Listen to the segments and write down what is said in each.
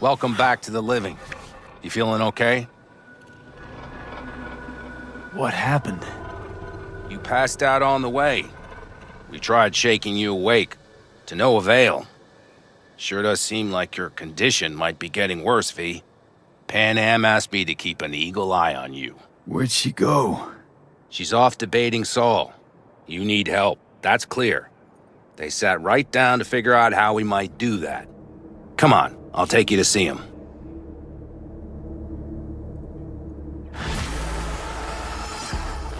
Welcome back to the living. You feeling okay? What happened? You passed out on the way. We tried shaking you awake, to no avail. Sure does seem like your condition might be getting worse, V. Panam asked me to keep an eagle eye on you. Where'd she go? She's off debating Saul. You need help, that's clear. They sat right down to figure out how we might do that. Come on, I'll take you to see him.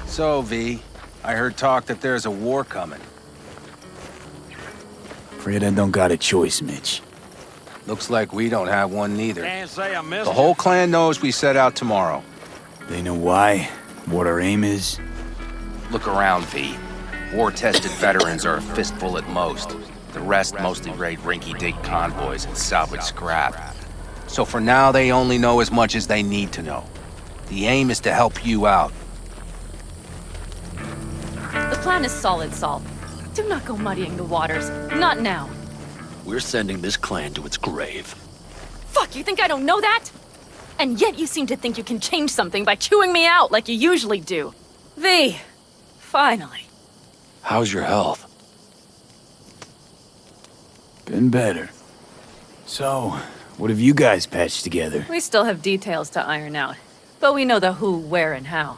So, V, I heard talk that there's a war coming. Afraid I don't got a choice, Mitch. Looks like we don't have one neither. Can't say I missed The whole clan knows we set out tomorrow. They know why, what our aim is. Look around, V. War-tested veterans are a fistful at most. The rest mostly raid rinky-dink convoys and salvage scrap. So for now, they only know as much as they need to know. The aim is to help you out. The plan is solid, Saul. Do not go muddying the waters. Not now. We're sending this clan to its grave. Fuck, you think I don't know that? And yet you seem to think you can change something by chewing me out like you usually do. V, finally. How's your health? Been better. So, what have you guys patched together? We still have details to iron out, but we know the who, where, and how.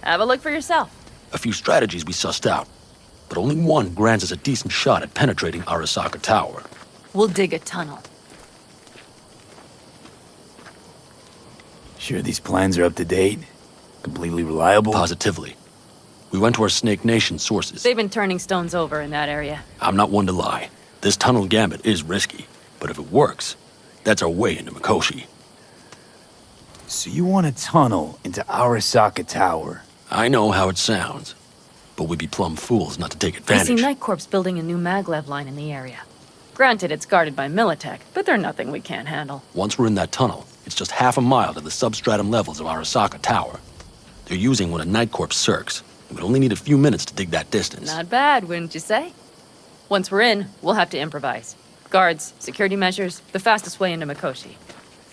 Have a look for yourself. A few strategies we sussed out, but only one grants us a decent shot at penetrating Araska Tower. We'll dig a tunnel. Sure these plans are up to date? Completely reliable? Positively. We went to our Snake Nation sources. They've been turning stones over in that area. I'm not one to lie. This tunnel gambit is risky, but if it works, that's our way into Mikoshi. So you want a tunnel into Araska Tower? I know how it sounds, but we'd be plumb fools not to take I advantage. see Night Corps building a new maglev line in the area. Granted, it's guarded by Militech, but they're nothing we can't handle. Once we're in that tunnel, it's just half a mile to the substratum levels of Araska Tower. They're using one of Night Corps circs. It would only need a few minutes to dig that distance. Not bad, wouldn't you say? Once we're in, we'll have to improvise. Guards, security measures, the fastest way into Mikoshi.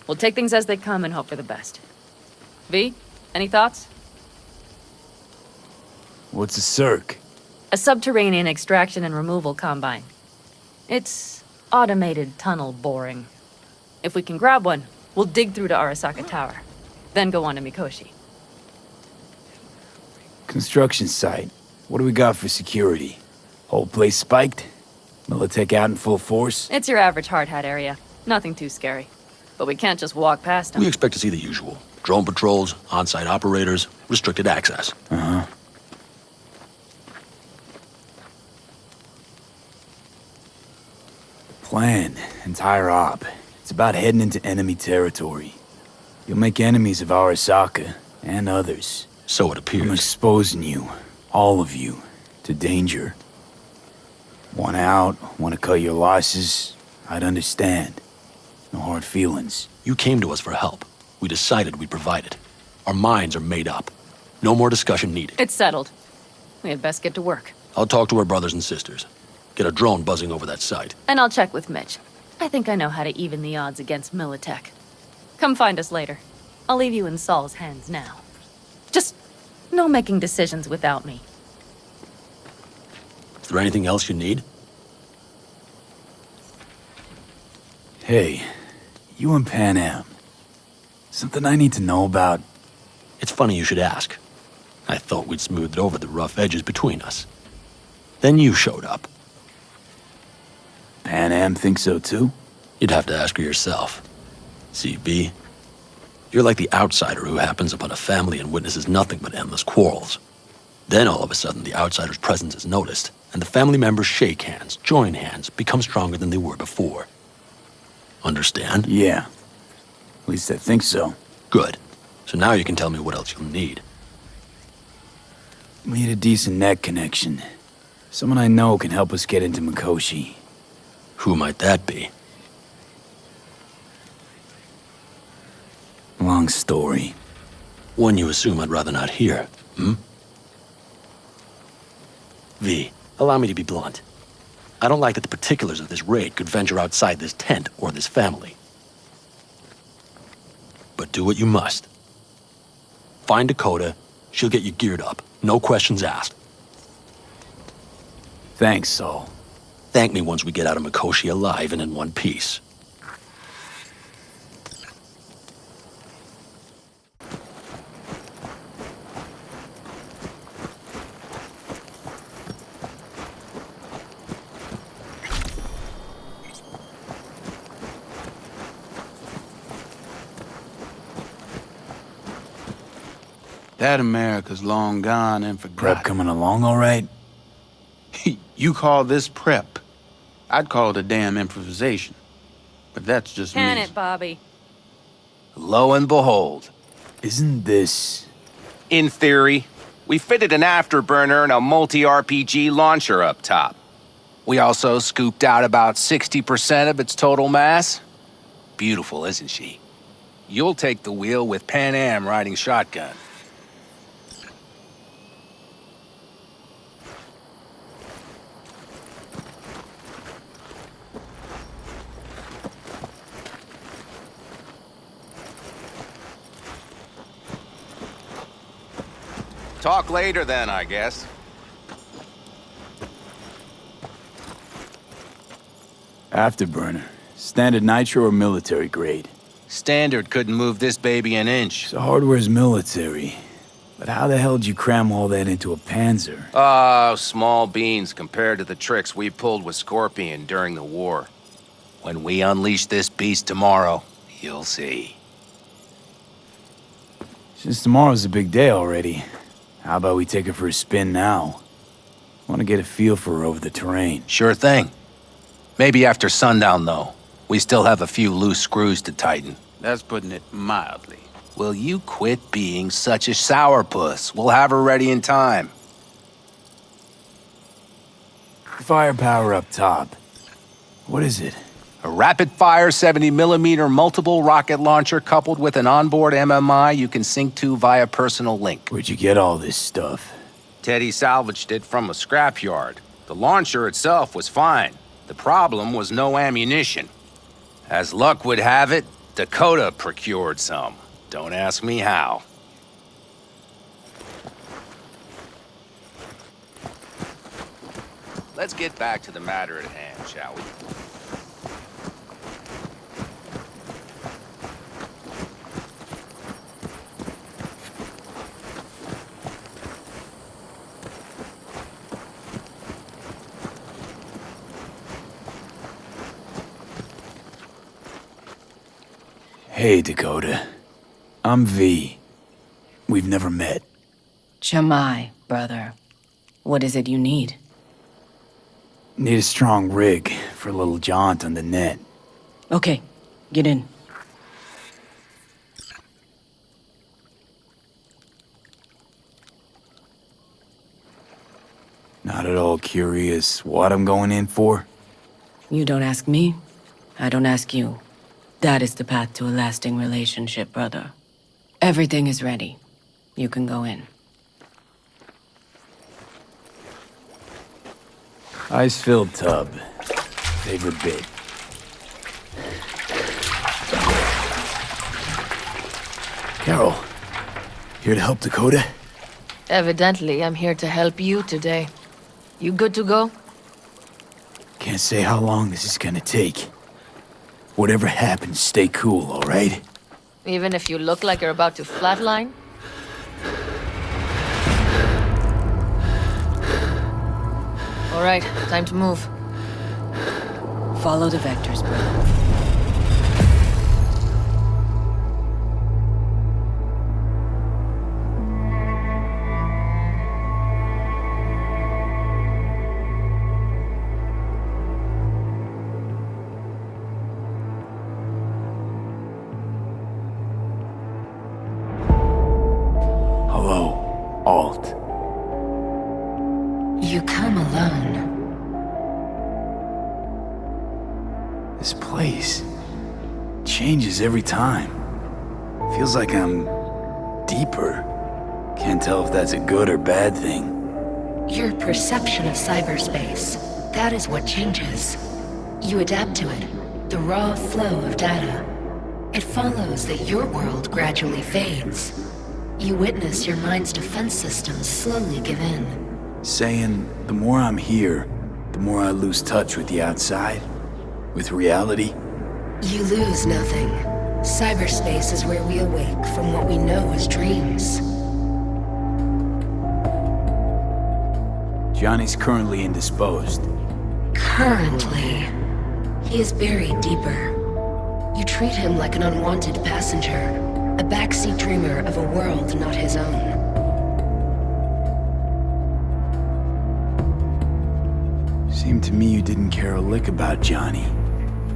We'll take things as they come and hope for the best. V, any thoughts? What's a circ? A subterranean extraction and removal combine. It's automated tunnel boring. If we can grab one, we'll dig through to Arasaka Tower, then go on to Mikoshi. Construction site. What do we got for security? Whole place spiked? Militech out in full force? It's your average hard hat area. Nothing too scary. But we can't just walk past them. We expect to see the usual. Drone patrols, on-site operators, restricted access. Uh-huh. Plan. Entire op. It's about heading into enemy territory. You'll make enemies of Arasaka, and others. So it I'm appears. exposing you, all of you, to danger. Want out, want to cut your losses, I'd understand. No hard feelings. You came to us for help. We decided we'd provide it. Our minds are made up. No more discussion needed. It's settled. We had best get to work. I'll talk to our brothers and sisters. Get a drone buzzing over that site. And I'll check with Mitch. I think I know how to even the odds against Militech. Come find us later. I'll leave you in Saul's hands now. Just no making decisions without me. Is there anything else you need? Hey, you and Panam. Something I need to know about? It's funny you should ask. I thought we'd smoothed over the rough edges between us. Then you showed up. Panam thinks so too? You'd have to ask her yourself. See, B, you're like the outsider who happens upon a family and witnesses nothing but endless quarrels. Then all of a sudden the outsider's presence is noticed, and the family members shake hands, join hands, become stronger than they were before. Understand? Yeah. At least I think so. Good. So now you can tell me what else you'll need. We need a decent net connection. Someone I know can help us get into Mikoshi. Who might that be? Long story. One you assume I'd rather not hear, hmm? V, allow me to be blunt. I don't like that the particulars of this raid could venture outside this tent or this family. but do what you must. Find Dakota, she'll get you geared up. No questions asked. Thanks, Saul. Thank me once we get out of Mikoshi alive and in one piece. That America's long gone and Prep forgotten. coming along all right? You call this prep? I'd call it a damn improvisation. But that's just Can me. it, Bobby? Lo and behold, Isn't this... in theory, we fitted an afterburner and a multi-RPG launcher up top. We also scooped out about 60% of its total mass. Beautiful, isn't she? You'll take the wheel with Panam riding shotgun. Talk later then, I guess. Afterburner. Standard nitro or military grade? Standard couldn't move this baby an inch. So hardware's military. But how the hell did you cram all that into a Panzer? Oh, small beans compared to the tricks we pulled with Scorpion during the war. When we unleash this beast tomorrow, you'll see. Since tomorrow's a big day already, how about we take her for a spin now? Want to get a feel for her over the terrain. Sure thing. Maybe after sundown, though. We still have a few loose screws to tighten. That's putting it mildly. Will you quit being such a sourpuss? We'll have her ready in time. Firepower up top. What is it? A rapid-fire 70mm multiple rocket launcher coupled with an onboard MMI you can sync to via personal link. Where'd you get all this stuff? Teddy salvaged it from a scrapyard. The launcher itself was fine. The problem was no ammunition. As luck would have it, Dakota procured some. Don't ask me how. Let's get back to the matter at hand, shall we? Hey, Dakota. I'm V. We've never met. Chamai, brother. What is it you need? Need a strong rig for a little jaunt on the net. Okay, get in. Not at all curious what I'm going in for? You don't ask me, I don't ask you. That is the path to a lasting relationship, brother. Everything is ready. You can go in. Ice-filled tub. Favorite bit. Carol, here to help Dakota? Evidently, I'm here to help you today. You good to go? Can't say how long this is gonna take. Whatever happens, stay cool, all right? Even if you look like you're about to flatline? All right, time to move. Follow the vectors, brother. Hello, Alt. You come alone. This place changes every time. Feels like I'm deeper. Can't tell if that's a good or bad thing. Your perception of cyberspace, that is what changes. You adapt to it, the raw flow of data. It follows that your world gradually fades. You witness your mind's defense systems slowly give in. Saying the more I'm here, the more I lose touch with the outside, with reality. You lose nothing. Cyberspace is where we awake from what we know as dreams. Johnny's currently indisposed. Currently. He is buried deeper. You treat him like an unwanted passenger, a backseat dreamer of a world not his own. Seemed to me you didn't care a lick about Johnny.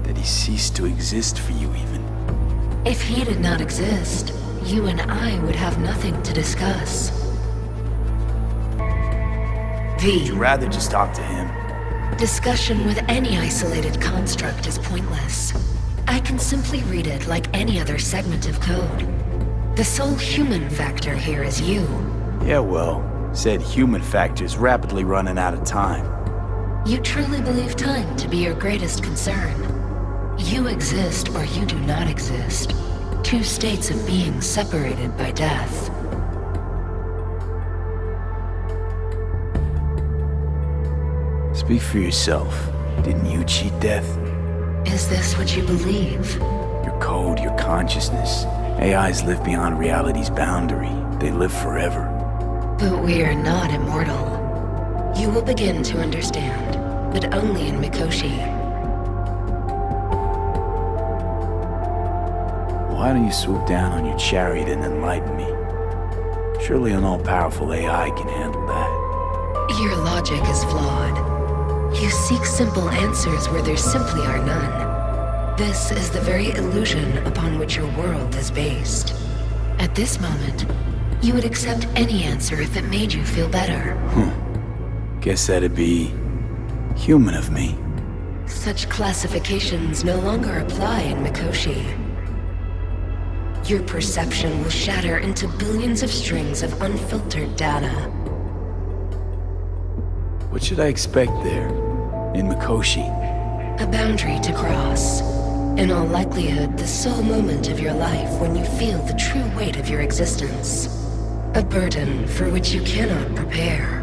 That he ceased to exist for you even. If he did not exist, you and I would have nothing to discuss. Would you rather just talk to him? Discussion with any isolated construct is pointless. I can simply read it like any other segment of code. The sole human factor here is you. Yeah, well, said human factor's rapidly running out of time. You truly believe time to be your greatest concern. You exist or you do not exist. Two states of being separated by death. Speak for yourself. Didn't you cheat death? Is this what you believe? Your code, your consciousness. AIs live beyond reality's boundary. They live forever. But we are not immortal. You will begin to understand, but only in Mikoshi. Why don't you swoop down on your chariot and enlighten me? Surely an all-powerful AI can handle that. Your logic is flawed. You seek simple answers where there simply are none. This is the very illusion upon which your world is based. At this moment, you would accept any answer if it made you feel better. Guess that'd be human of me. Such classifications no longer apply in Mikoshi. Your perception will shatter into billions of strings of unfiltered data. What should I expect there, in Mikoshi? A boundary to cross. In all likelihood, the sole moment of your life when you feel the true weight of your existence. A burden for which you cannot prepare.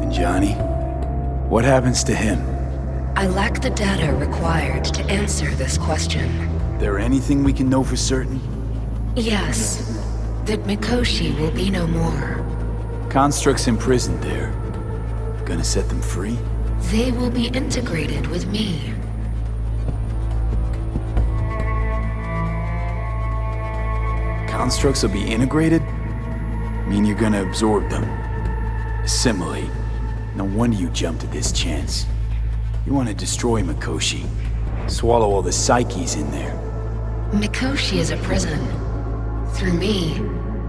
And Johnny? What happens to him? I lack the data required to answer this question. There anything we can know for certain? Yes, that Mikoshi will be no more. Constructs imprisoned there. Gonna set them free? They will be integrated with me. Constructs will be integrated? Mean you're gonna absorb them? Assimilate? No wonder you jumped at this chance. You want to destroy Mikoshi. Swallow all the psyches in there. Mikoshi is a prison. Through me,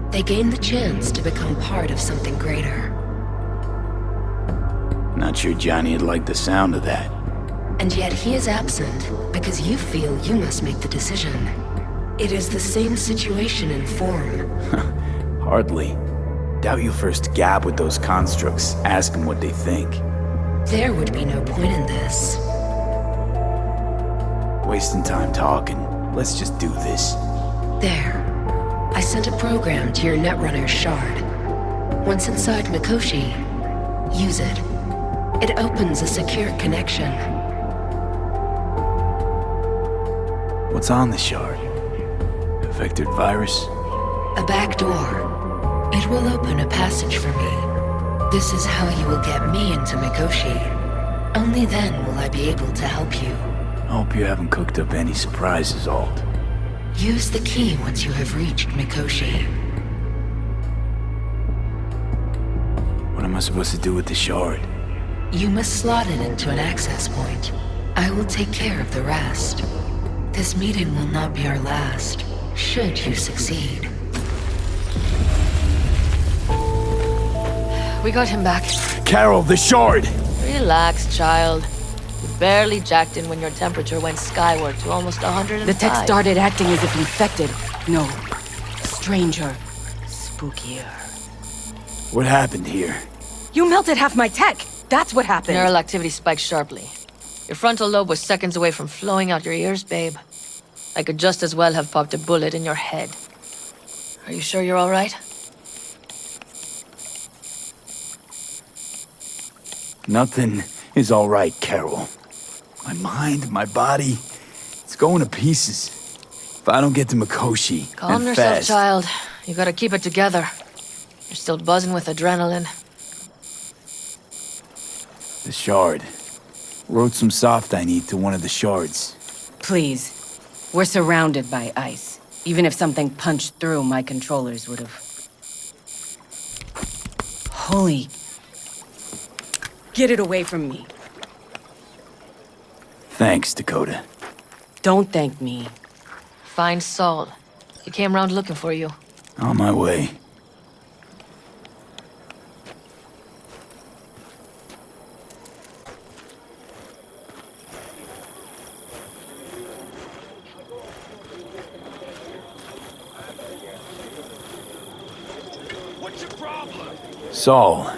they gain the chance to become part of something greater. Not sure Johnny'd like the sound of that. And yet he is absent because you feel you must make the decision. It is the same situation in form. Hardly. Doubt you'll first gab with those constructs, ask them what they think. There would be no point in this. Wasting time talking. Let's just do this. There. I sent a program to your Netrunner's shard. Once inside Mikoshi, use it. It opens a secure connection. What's on the shard? A vectored virus? A back door. It will open a passage for me. This is how you will get me into Mikoshi. Only then will I be able to help you. I hope you haven't cooked up any surprises, Ald. Use the key once you have reached Mikoshi. What am I supposed to do with the shard? You must slot it into an access point. I will take care of the rest. This meeting will not be our last, should you succeed. We got him back. Carol, the shard! Relax, child. You barely jacked in when your temperature went skyward to almost 105. The tech started acting as if infected. No. Stranger. Spookier. What happened here? You melted half my tech! That's what happened. Neural activity spiked sharply. Your frontal lobe was seconds away from flowing out your ears, babe. I could just as well have popped a bullet in your head. Are you sure you're all right? Nothing is all right, Carol. My mind, my body, it's going to pieces. If I don't get to Mikoshi, Calm and yourself, fast, child. You gotta keep it together. You're still buzzing with adrenaline. The shard. Wrote some soft I need to one of the shards. Please. We're surrounded by ice. Even if something punched through, my controllers would have... Holy... Get it away from me. Thanks, Dakota. Don't thank me. Find Saul. He came round looking for you. On my way. What's your problem? Saul,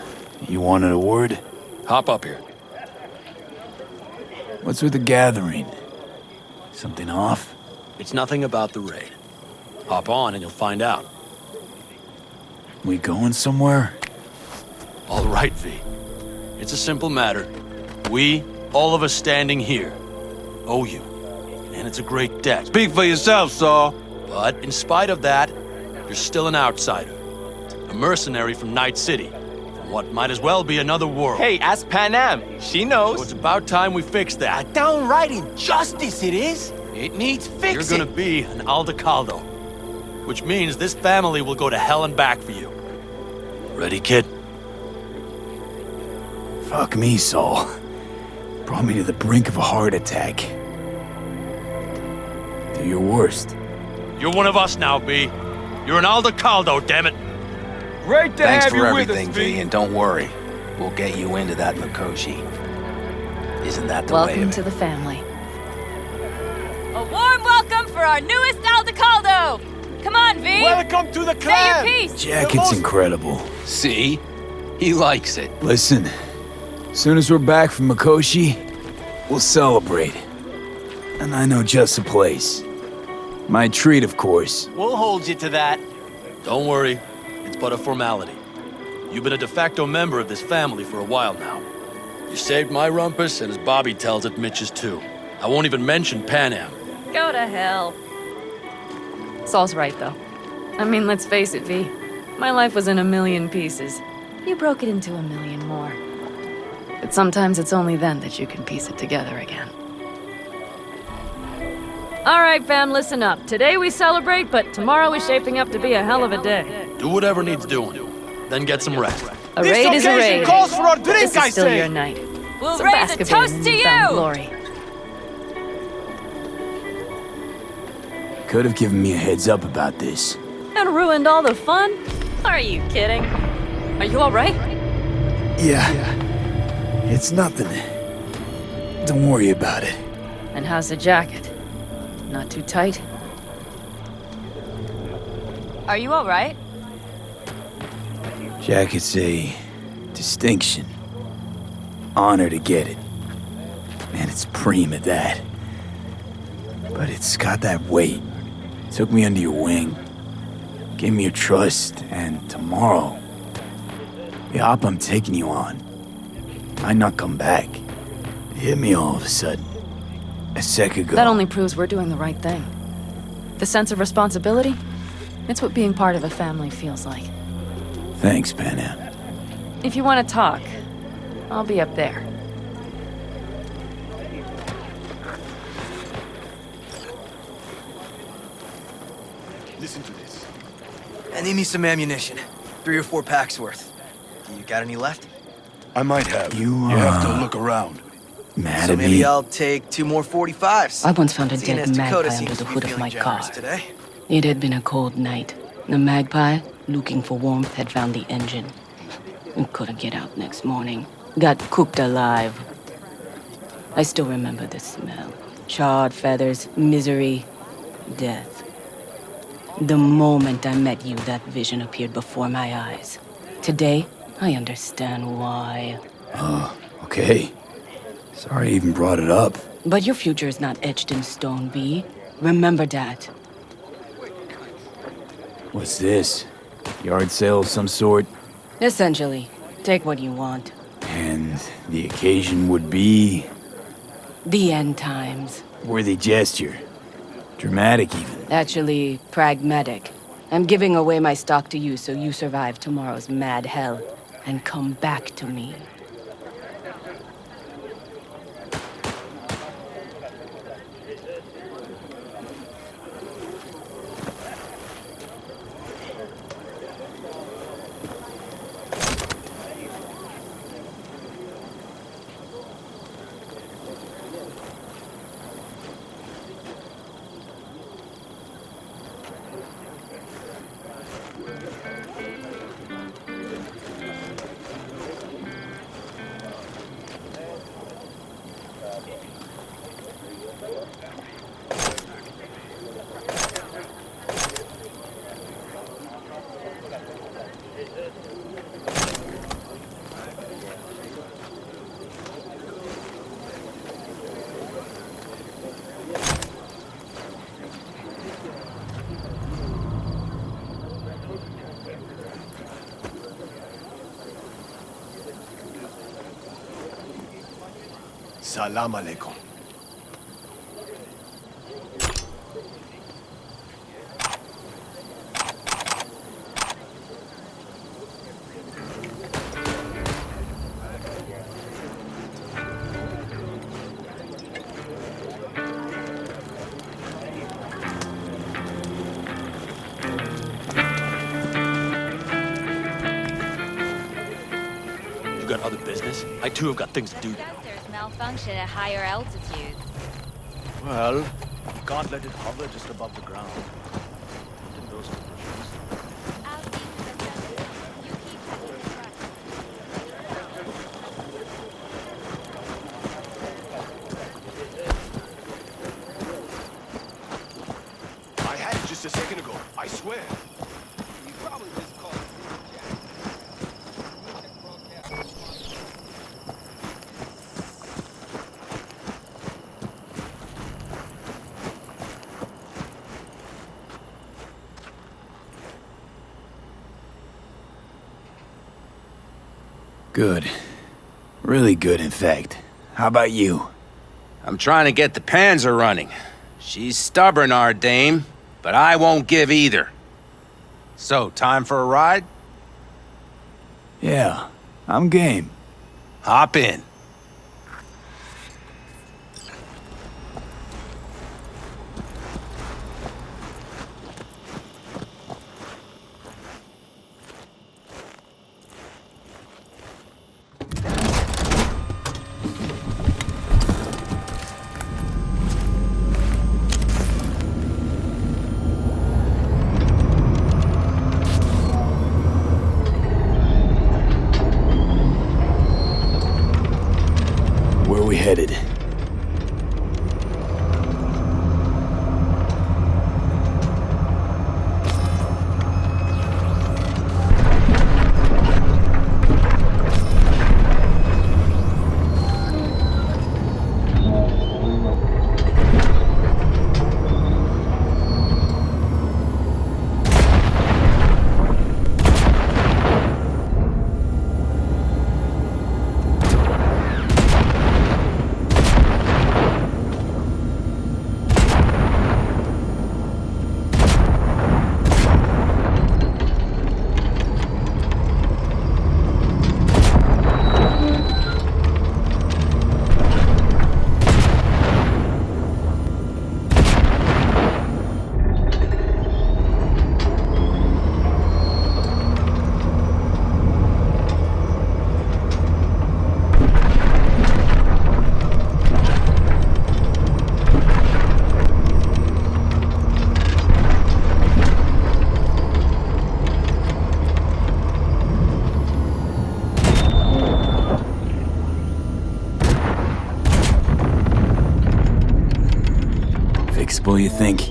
you wanted a word? Hop up here. What's with the gathering? Something off? It's nothing about the raid. Hop on and you'll find out. We going somewhere? All right, V. It's a simple matter. We, all of us standing here, owe you. And it's a great debt. Speak for yourself, Saul. But in spite of that, you're still an outsider. A mercenary from Night City. From what might as well be another world. Hey, ask Panam. She knows. So it's about time we fix that. Downright injustice it is. It needs fixing. You're gonna be an Aldecaldo. Which means this family will go to hell and back for you. Ready, kid? Fuck me, Saul. Brought me to the brink of a heart attack. Do your worst. You're one of us now, B. You're an Aldecaldo, damn it. Great to Thanks have for you everything, with us, V, and don't worry. We'll get you into that Mikoshi. Isn't that the way Welcome of it? to the family. A warm welcome for our newest Aldecaldo! Come on, V! Welcome to the Say clan. your piece! Jacket's incredible. See? He likes it. Listen, as soon as we're back from Mikoshi, we'll celebrate. And I know just the place. My treat, of course. We'll hold you to that. Don't worry. It's but a formality. You've been a de facto member of this family for a while now. You saved my rumpus, and as Bobby tells it, Mitch's too. I won't even mention Panam. Go to hell. Saul's right, though. I mean, let's face it, V. My life was in a million pieces. You broke it into a million more. But sometimes it's only then that you can piece it together again. All right, fam, listen up. Today we celebrate, but tomorrow is shaping up to be a hell of a day. Do whatever needs doing. Then get some rest. A This raid is a occasion raid. calls for a drink, This I is still say. your night. We'll Some raise a basketball toast in to newfound you! glory. Could have given me a heads up about this. And ruined all the fun? Are you kidding? Are you all right? Yeah. It's nothing. Don't worry about it. And how's the jacket? Not too tight? Are you alright? Jacket's a distinction. Honor to get it. And it's preem at that. But it's got that weight. Took me under your wing. Gave me your trust, and tomorrow, the hop I'm taking you on might not come back. It hit me all of a sudden. A sec ago. That only proves we're doing the right thing. The sense of responsibility? It's what being part of a family feels like. Thanks, Panam. If you want to talk, I'll be up there. Listen to this. I need me some ammunition. 3 or 4 packs worth. You got any left? I might have. You have to look around. Mad So at maybe me? I'll take 2 more 45s. I once found a Seeing dead as magpie Dakota under seems the to be hood of feeling my car. generous today. It had been a cold night. The magpie, looking for warmth, had found the engine. And couldn't get out next morning. Got cooked alive. I still remember the smell. Charred feathers, misery, death. The moment I met you, that vision appeared before my eyes. Today, I understand why. Okay. Sorry I even brought it up. But your future is not etched in stone, V. Remember that. What's this? Yard sale of some sort? Essentially, take what you want. And the occasion would be... The end times. Worthy gesture. Dramatic even. Actually, pragmatic. I'm giving away my stock to you so you survive tomorrow's mad hell and come back to me. Salam alaikum. You got other business? I too have got things to do. Malfunction at higher altitude. Well, you can't let it hover just above the ground. Not in those conditions. I had it just a second ago, I swear. You probably just called it. Good. Really good, in fact. How about you? I'm trying to get the Panzer running. She's stubborn, our dame, but I won't give either. So, time for a ride? Yeah, I'm game. Hop in. Where are we headed? Fixable, you think?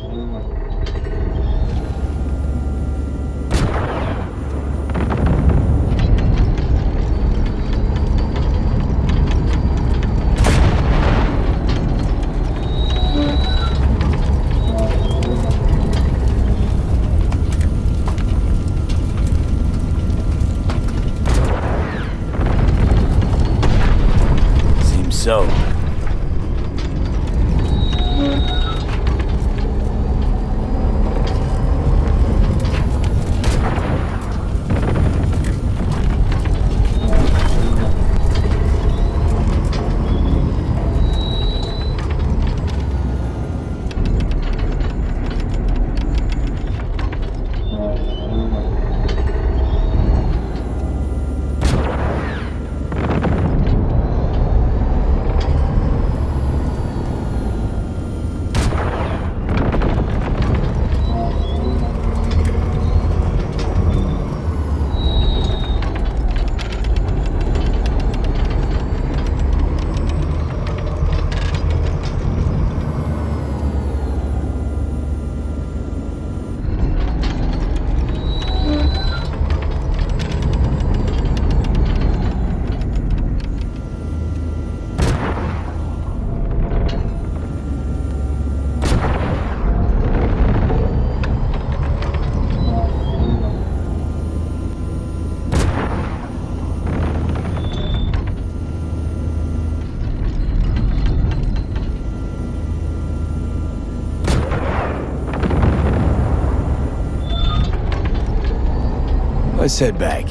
Let's head back.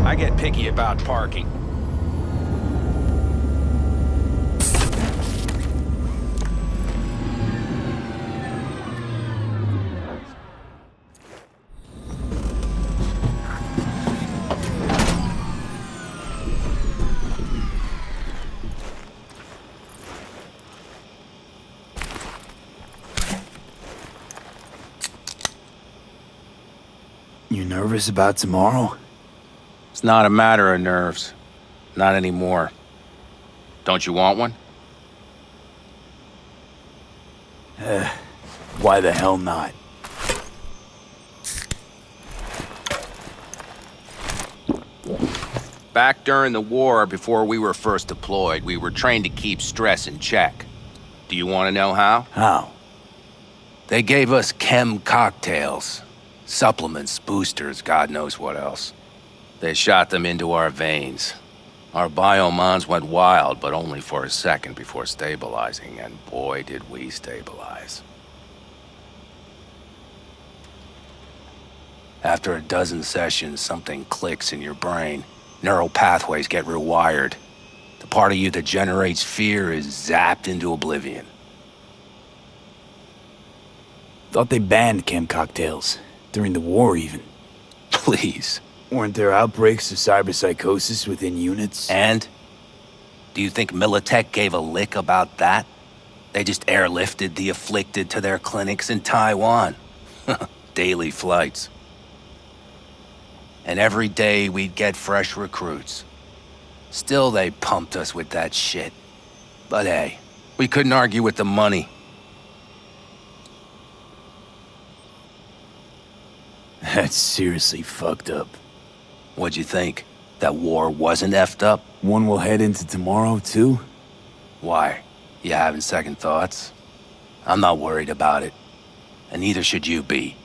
I get picky about parking. You nervous about tomorrow? It's not a matter of nerves. Not anymore. Don't you want one? Why the hell not? Back during the war, before we were first deployed, we were trained to keep stress in check. Do you want to know how? How? They gave us chem cocktails. Supplements, boosters, God knows what else. They shot them into our veins. Our biomons went wild, but only for a second before stabilizing, and boy did we stabilize. After a dozen sessions, something clicks in your brain. Neural pathways get rewired. The part of you that generates fear is zapped into oblivion. Thought they banned chem cocktails. During the war, even. Please. Weren't there outbreaks of cyberpsychosis within units? And? Do you think Militech gave a lick about that? They just airlifted the afflicted to their clinics in Taiwan. Daily flights. And every day we'd get fresh recruits. Still they pumped us with that shit. But hey, we couldn't argue with the money. That's seriously fucked up. What'd you think? That war wasn't effed up? One will head into tomorrow, too? Why? You having second thoughts? I'm not worried about it. And neither should you be.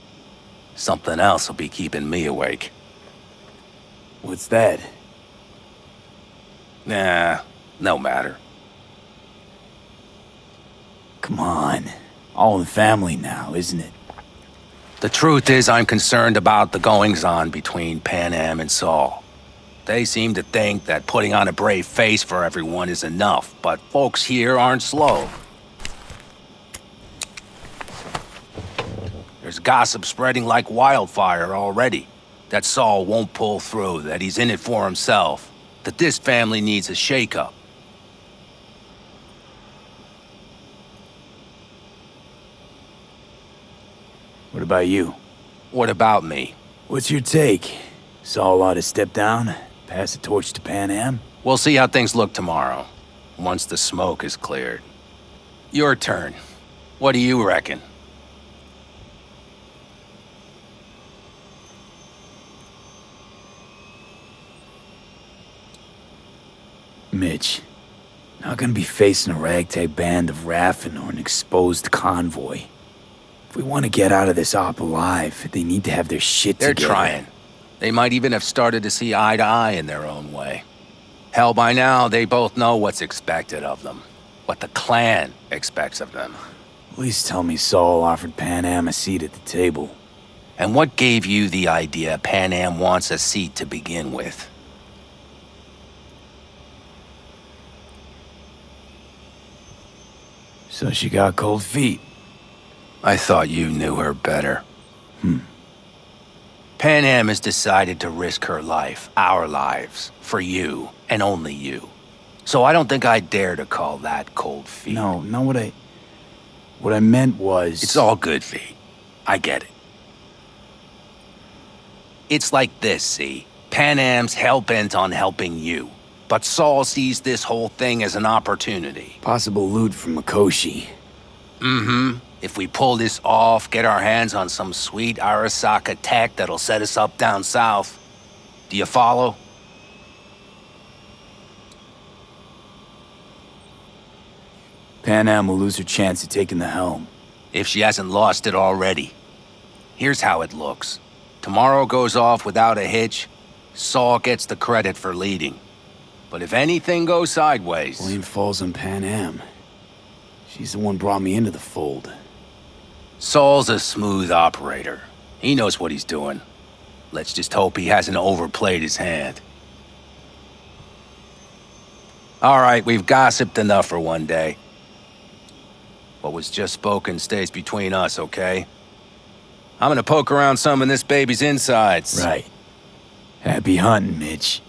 Something else will be keeping me awake. What's that? Nah, no matter. Come on. All in the family now, isn't it? The truth is I'm concerned about the goings-on between Panam and Saul. They seem to think that putting on a brave face for everyone is enough, but folks here aren't slow. There's gossip spreading like wildfire already. That Saul won't pull through, that he's in it for himself, that this family needs a shake-up. What about you? What about me? What's your take? Saul ought to step down, pass the torch to Panam? We'll see how things look tomorrow, once the smoke is cleared. Your turn. What do you reckon? Mitch, not gonna be facing a ragtag band of Raffin or an exposed convoy. If we want to get out of this op alive, they need to have their shit together. They're trying. They might even have started to see eye to eye in their own way. Hell, by now, they both know what's expected of them. What the clan expects of them. At least tell me Saul offered Panam a seat at the table. And what gave you the idea Panam wants a seat to begin with? So she got cold feet. I thought you knew her better. Panam has decided to risk her life, our lives, for you, and only you. So I don't think I dare to call that cold feet. No, what I meant was... It's all good, V. I get it. It's like this, see? Panam's hell-bent on helping you. But Saul sees this whole thing as an opportunity. Possible loot from Mikoshi. Mm-hmm. If we pull this off, get our hands on some sweet Araska tech that'll set us up down south. Do you follow? Panam will lose her chance at taking the helm. If she hasn't lost it already. Here's how it looks. Tomorrow goes off without a hitch. Saul gets the credit for leading. But if anything goes sideways... Blame falls on Panam. She's the one brought me into the fold. Saul's a smooth operator. He knows what he's doing. Let's just hope he hasn't overplayed his hand. All right, we've gossiped enough for one day. What was just spoken stays between us, okay? I'm gonna poke around some of this baby's insides. Right. Happy hunting, Mitch.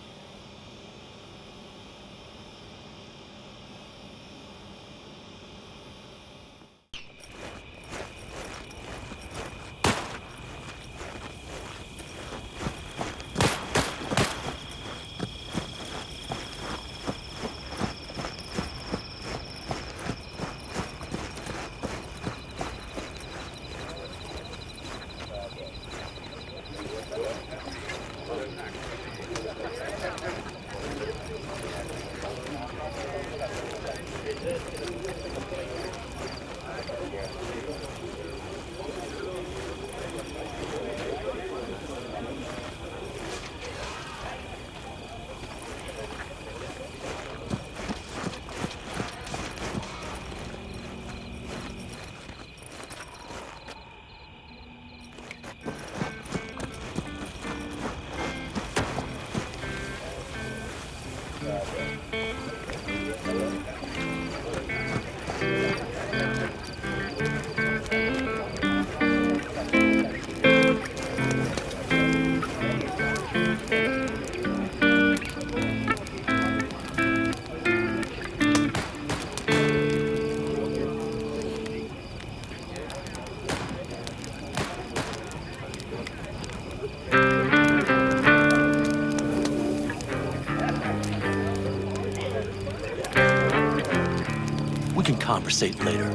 Conversate later.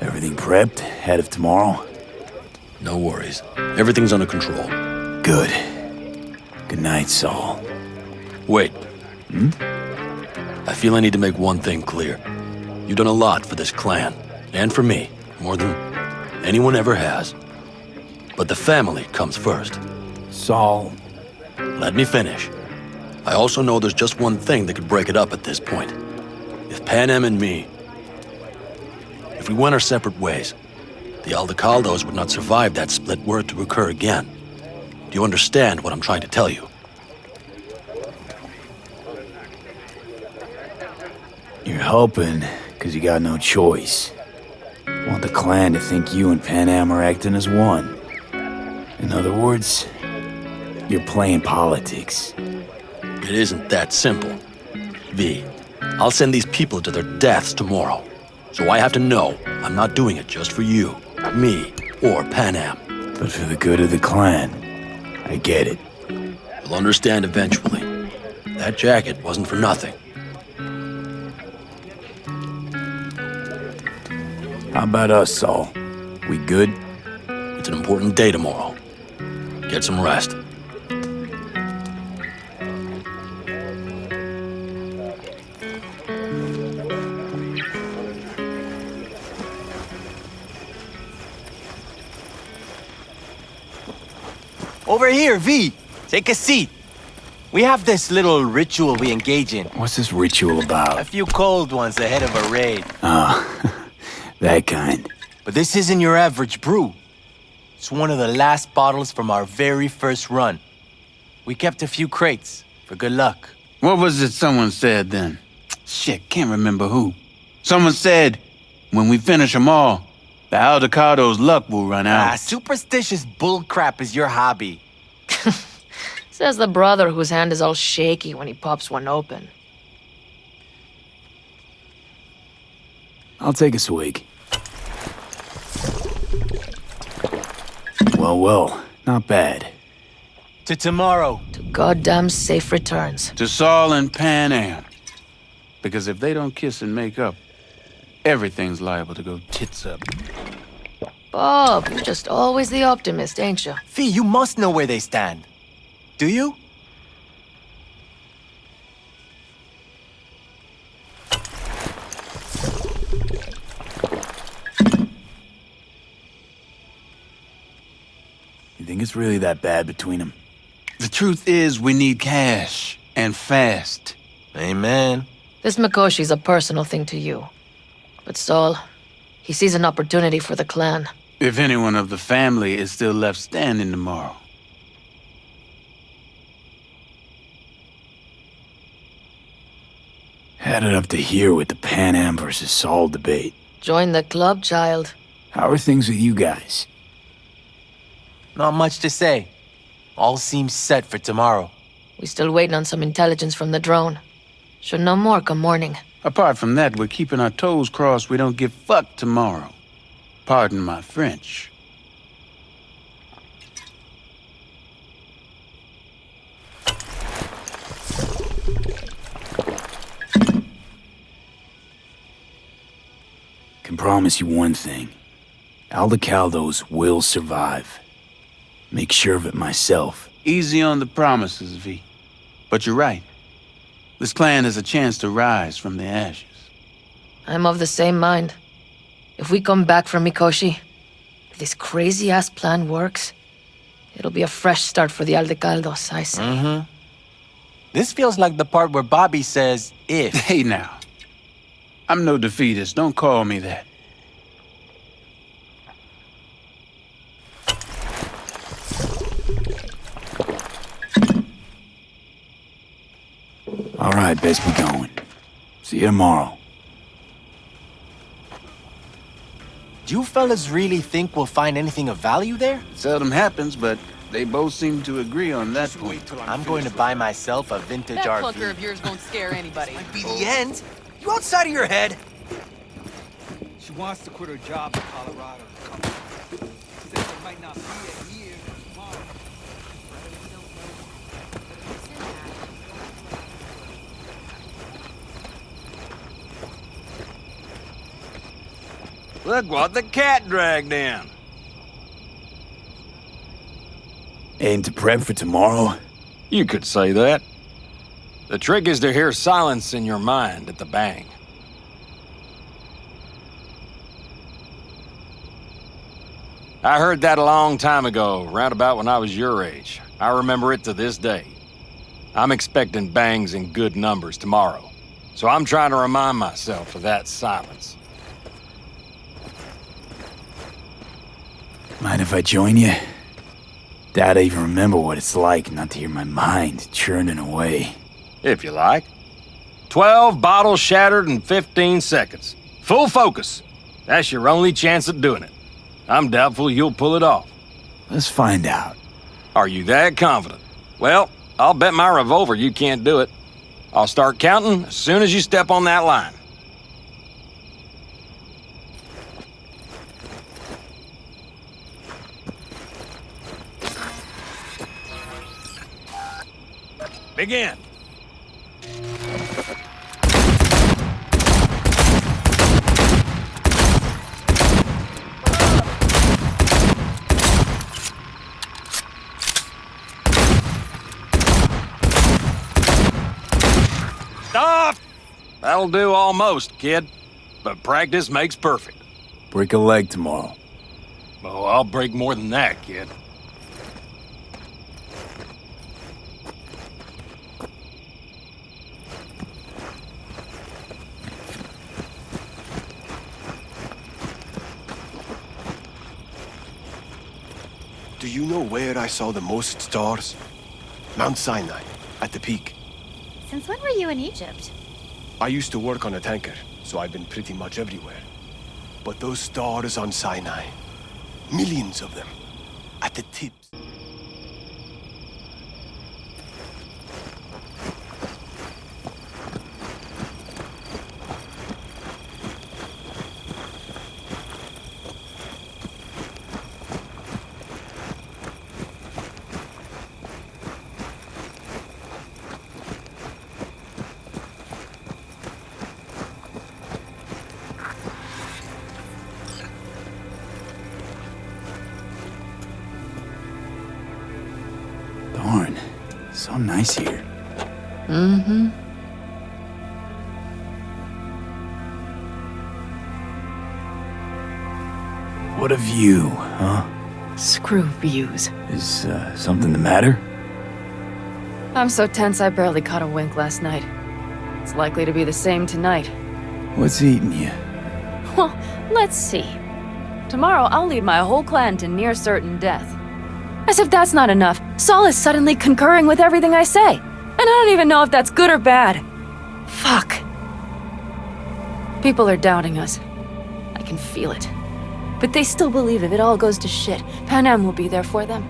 Everything prepped ahead of tomorrow? No worries. Everything's under control. Good. Good night, Saul. Wait. I feel I need to make one thing clear. You've done a lot for this clan, and for me, more than anyone ever has. But the family comes first. Saul... Let me finish. I also know there's just one thing that could break it up at this point. If Panam and me... If we went our separate ways, the Aldecaldos would not survive that split were it to occur again. Do you understand what I'm trying to tell you? You're helping, because you got no choice. Want the clan to think you and Panam are acting as one. In other words, you're playing politics. It isn't that simple. V, I'll send these people to their deaths tomorrow. So I have to know I'm not doing it just for you, me, or Panam. But for the good of the clan. I get it. You'll understand eventually. That jacket wasn't for nothing. How about us, Saul? We good? It's an important day tomorrow. Get some rest. Over here, V. Take a seat. We have this little ritual we engage in. What's this ritual about? A few cold ones ahead of a raid. Ah, that kind. But this isn't your average brew. It's one of the last bottles from our very first run. We kept a few crates for good luck. What was it someone said then? Shit, can't remember who. Someone said, when we finish them all, the Aldecaldos' luck will run out. Superstitious bullcrap is your hobby. Says the brother whose hand is all shaky when he pops one open. I'll take a swig. Well, not bad. To tomorrow. To goddamn safe returns. To Saul and Panam. Because if they don't kiss and make up, everything's liable to go tits up. Bob, you're just always the optimist, ain't you? Fee, you must know where they stand. Do you? You think it's really that bad between them? The truth is, we need cash. And fast. Amen. This Mikoshi's a personal thing to you. But Saul, he sees an opportunity for the clan. If anyone of the family is still left standing tomorrow. Had it up to here with the Panam versus Saul debate. Join the club, child. How are things with you guys? Not much to say. All seems set for tomorrow. We still waiting on some intelligence from the drone. Should know more come morning. Apart from that, we're keeping our toes crossed we don't get fucked tomorrow. Pardon my French. Can promise you one thing. Aldecaldos will survive. Make sure of it myself. Easy on the promises, V. But you're right. This clan has a chance to rise from the ashes. I'm of the same mind. If we come back from Mikoshi, if this crazy-ass plan works, it'll be a fresh start for the Aldecaldos, I say. Mm-hmm. This feels like the part where Bobby says, if. Hey now. I'm no defeatist, don't call me that. All right, best be going. See you tomorrow. Do you fellas really think we'll find anything of value there? Seldom happens, but they both seem to agree on that point. I'm going to buy myself a vintage That RV. clunker of yours won't scare anybody. Might be the end. You outside of your head? She wants to quit her job in Colorado. Says it might not be a year tomorrow. Look what the cat dragged in. Aim to prep for tomorrow? You could say that. The trick is to hear silence in your mind at the bang. I heard that a long time ago, round about when I was your age. I remember it to this day. I'm expecting bangs in good numbers tomorrow, so I'm trying to remind myself of that silence. Mind if I join you? Doubt I even remember what it's like not to hear my mind churning away. If you like. 12 bottles shattered in 15 seconds. Full focus. That's your only chance at doing it. I'm doubtful you'll pull it off. Let's find out. Are you that confident? Well, I'll bet my revolver you can't do it. I'll start counting as soon as you step on that line. Begin. Stop! That'll do almost, kid. But practice makes perfect. Break a leg tomorrow. Oh, I'll break more than that, kid. Do you know where I saw the most stars? Mount Sinai, at the peak. Since when were you in Egypt? I used to work on a tanker, so I've been pretty much everywhere. But those stars on Sinai, millions of them, at the tips. barn. So nice here. Mm-hmm. What a view, huh? Screw views. Is something the matter? I'm so tense I barely caught a wink last night. It's likely to be the same tonight. What's eating you? Well, let's see. Tomorrow I'll lead my whole clan to near certain death. As if that's not enough, Saul is suddenly concurring with everything I say. And I don't even know if that's good or bad. Fuck. People are doubting us. I can feel it. But they still believe if it all goes to shit, Panam will be there for them.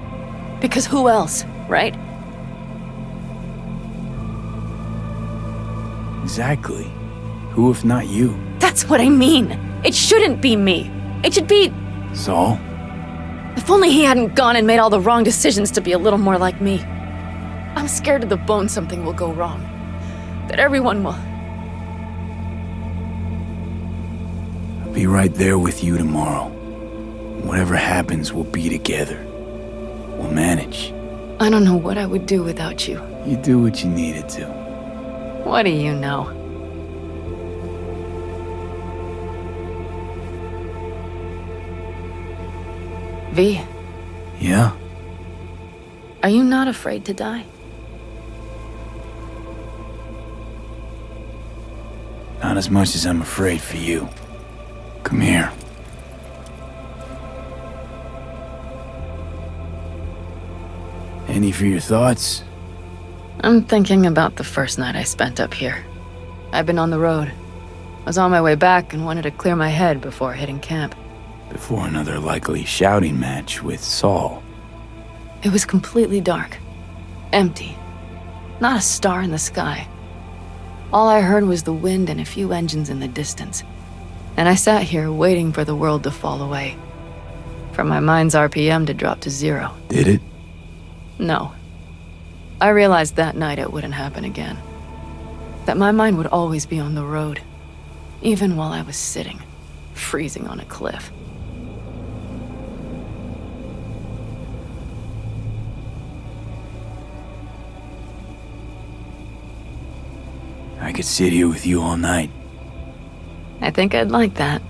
Because who else, right? Exactly. Who if not you? That's what I mean. It shouldn't be me. It should be... Saul? If only he hadn't gone and made all the wrong decisions to be a little more like me. I'm scared to the bone something will go wrong. That everyone will... I'll be right there with you tomorrow. Whatever happens, we'll be together. We'll manage. I don't know what I would do without you. You do what you needed to. What do you know? V. Yeah? Are you not afraid to die? Not as much as I'm afraid for you. Come here. Any for your thoughts? I'm thinking about the first night I spent up here. I've been on the road. I was on my way back and wanted to clear my head before hitting camp. Before another likely shouting match with Saul. It was completely dark. Empty. Not a star in the sky. All I heard was the wind and a few engines in the distance. And I sat here waiting for the world to fall away. For my mind's RPM to drop to 0. Did it? No. I realized that night it wouldn't happen again. That my mind would always be on the road. Even while I was sitting, freezing on a cliff. I could sit here with you all night. I think I'd like that.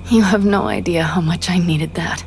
You have no idea how much I needed that.